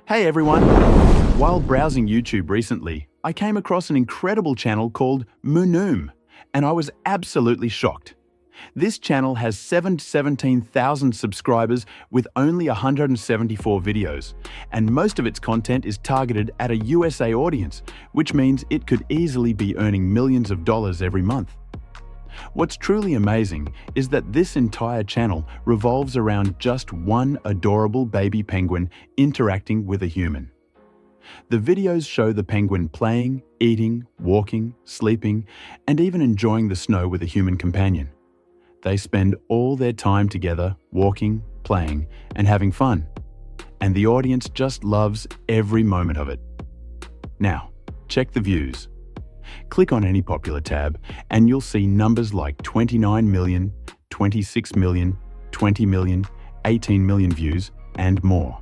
Hey everyone! While browsing YouTube recently, I came across an incredible channel called Moonum, and I was absolutely shocked. This channel has 17,000 subscribers with only 174 videos, and most of its content is targeted at a USA audience, which means it could easily be earning millions of dollars every month. What's truly amazing is that this entire channel revolves around just one adorable baby penguin interacting with a human. The videos show the penguin playing, eating, walking, sleeping, and even enjoying the snow with a human companion. They spend all their time together, walking, playing, and having fun. And the audience just loves every moment of it. Now, check the views. Click on any popular tab and you'll see numbers like 29 million, 26 million, 20 million, 18 million views, and more.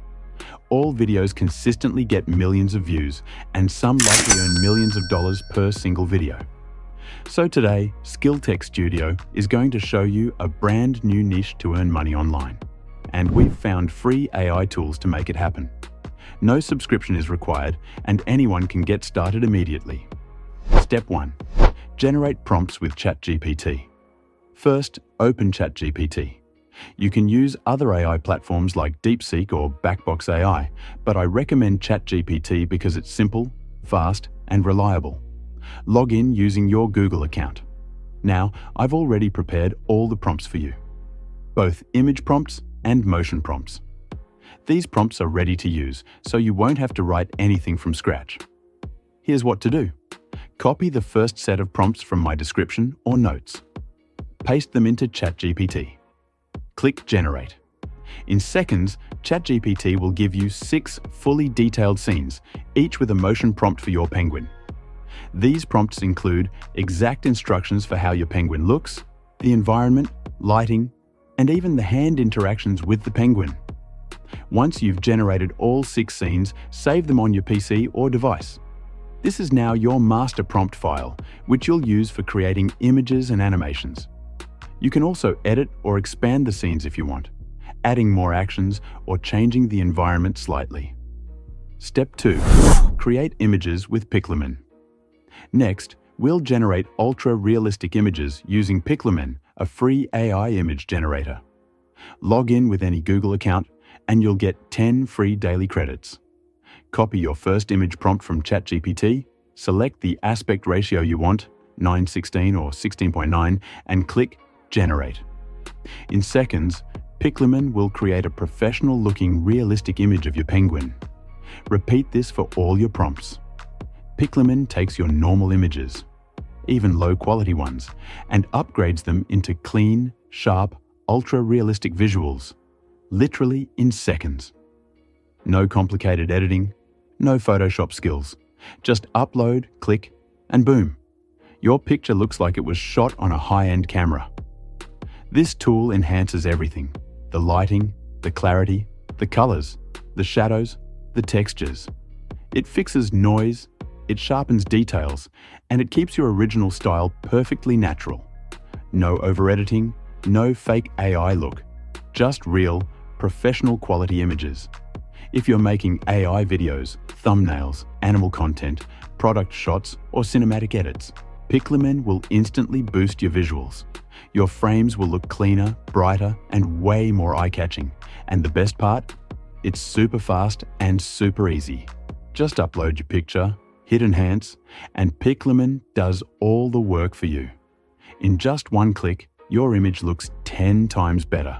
All videos consistently get millions of views, and some likely earn millions of dollars per single video. So today, Skill Tech Studio is going to show you a brand new niche to earn money online. And we've found free AI tools to make it happen. No subscription is required, and anyone can get started immediately. Step 1. Generate prompts with ChatGPT. First, open ChatGPT. You can use other AI platforms like DeepSeek or Backbox AI, but I recommend ChatGPT because it's simple, fast, and reliable. Log in using your Google account. Now, I've already prepared all the prompts for you, both image prompts and motion prompts. These prompts are ready to use, so you won't have to write anything from scratch. Here's what to do. Copy the first set of prompts from my description or notes. Paste them into ChatGPT. Click Generate. In seconds, ChatGPT will give you 6 fully detailed scenes, each with a motion prompt for your penguin. These prompts include exact instructions for how your penguin looks, the environment, lighting, and even the hand interactions with the penguin. Once you've generated all 6 scenes, save them on your PC or device. This is now your master prompt file, which you'll use for creating images and animations. You can also edit or expand the scenes if you want, adding more actions or changing the environment slightly. Step 2. Create images with Piclumen. Next, we'll generate ultra-realistic images using Piclumen, a free AI image generator. Log in with any Google account and you'll get 10 free daily credits. Copy your first image prompt from ChatGPT, select the aspect ratio you want, 9:16 or 16:9, and click Generate. In seconds, Piclumen will create a professional-looking realistic image of your penguin. Repeat this for all your prompts. Piclumen takes your normal images, even low-quality ones, and upgrades them into clean, sharp, ultra-realistic visuals, literally in seconds. No complicated editing, no Photoshop skills. Just upload, click, and boom. Your picture looks like it was shot on a high-end camera. This tool enhances everything: the lighting, the clarity, the colors, the shadows, the textures. It fixes noise, it sharpens details, and it keeps your original style perfectly natural. No over-editing, no fake AI look, just real, professional quality images. If you're making AI videos, thumbnails, animal content, product shots, or cinematic edits, Piclumen will instantly boost your visuals. Your frames will look cleaner, brighter, and way more eye-catching. And the best part? It's super fast and super easy. Just upload your picture, hit Enhance, and Piclumen does all the work for you. In just one click, your image looks 10 times better.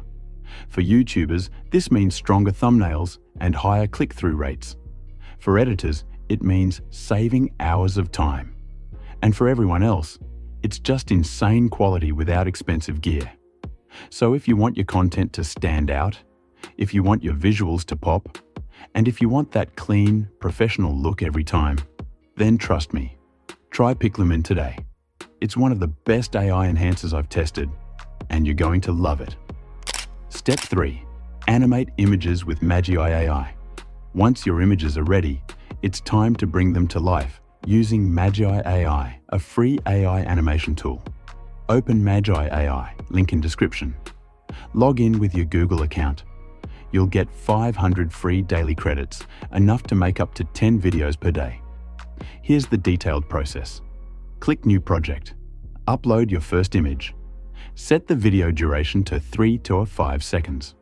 For YouTubers, this means stronger thumbnails and higher click-through rates. For editors, it means saving hours of time. And for everyone else, it's just insane quality without expensive gear. So if you want your content to stand out, if you want your visuals to pop, and if you want that clean, professional look every time, then trust me, try Piclumen today. It's one of the best AI enhancers I've tested, and you're going to love it. Step 3. Animate images with Magi AI. Once your images are ready, it's time to bring them to life using Magi AI, a free AI animation tool. Open Magi AI, link in description. Log in with your Google account. you'll get 500 free daily credits, enough to make up to 10 videos per day. Here's the detailed process. Click New Project. Upload your first image. Set the video duration to 3 to 5 seconds.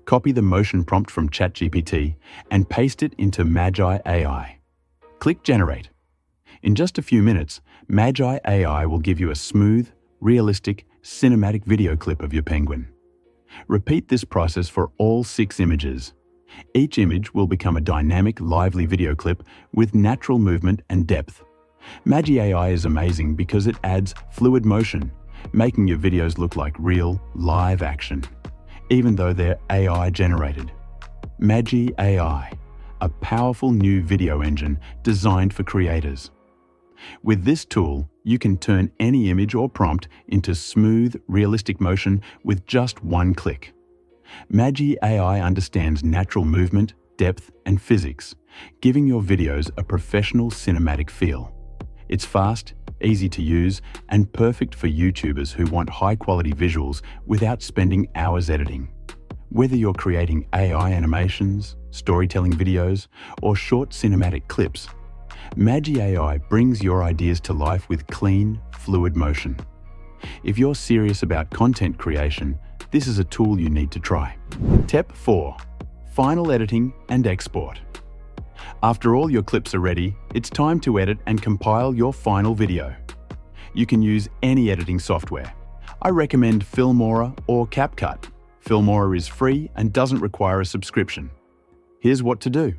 Copy the motion prompt from ChatGPT and paste it into Magi AI. Click Generate. In just a few minutes, Magi AI will give you a smooth, realistic, cinematic video clip of your penguin. Repeat this process for all 6 images. Each image will become a dynamic, lively video clip with natural movement and depth. Magi AI is amazing because it adds fluid motion, making your videos look like real, live action, even though they're AI-generated. Magi AI, a powerful new video engine designed for creators. With this tool, you can turn any image or prompt into smooth, realistic motion with just one click. Magi AI understands natural movement, depth, and physics, giving your videos a professional cinematic feel. It's fast, easy to use, and perfect for YouTubers who want high-quality visuals without spending hours editing. Whether you're creating AI animations, storytelling videos, or short cinematic clips, Magi AI brings your ideas to life with clean, fluid motion. If you're serious about content creation, this is a tool you need to try. Step 4. Final editing and export. After all your clips are ready, it's time to edit and compile your final video. You can use any editing software. I recommend Filmora or CapCut. Filmora is free and doesn't require a subscription. Here's what to do.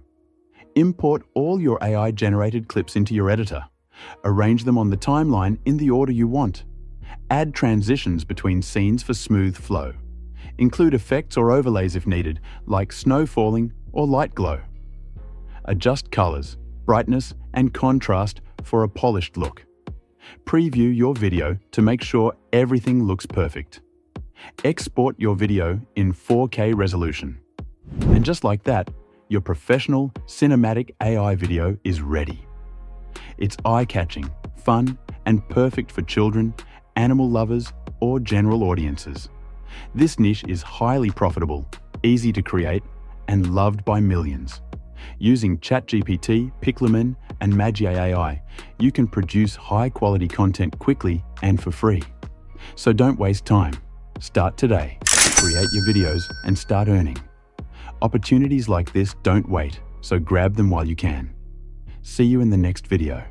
Import all your AI-generated clips into your editor. Arrange them on the timeline in the order you want. Add transitions between scenes for smooth flow. Include effects or overlays if needed, like snow falling or light glow. Adjust colors, brightness, and contrast for a polished look. Preview your video to make sure everything looks perfect. Export your video in 4K resolution. And just like that, your professional cinematic AI video is ready. It's eye-catching, fun, and perfect for children, animal lovers, or general audiences. This niche is highly profitable, easy to create, and loved by millions. Using ChatGPT, Piclumen, and Magi AI, you can produce high-quality content quickly and for free. So don't waste time. Start today. Create your videos and start earning. Opportunities like this don't wait, so grab them while you can. See you in the next video.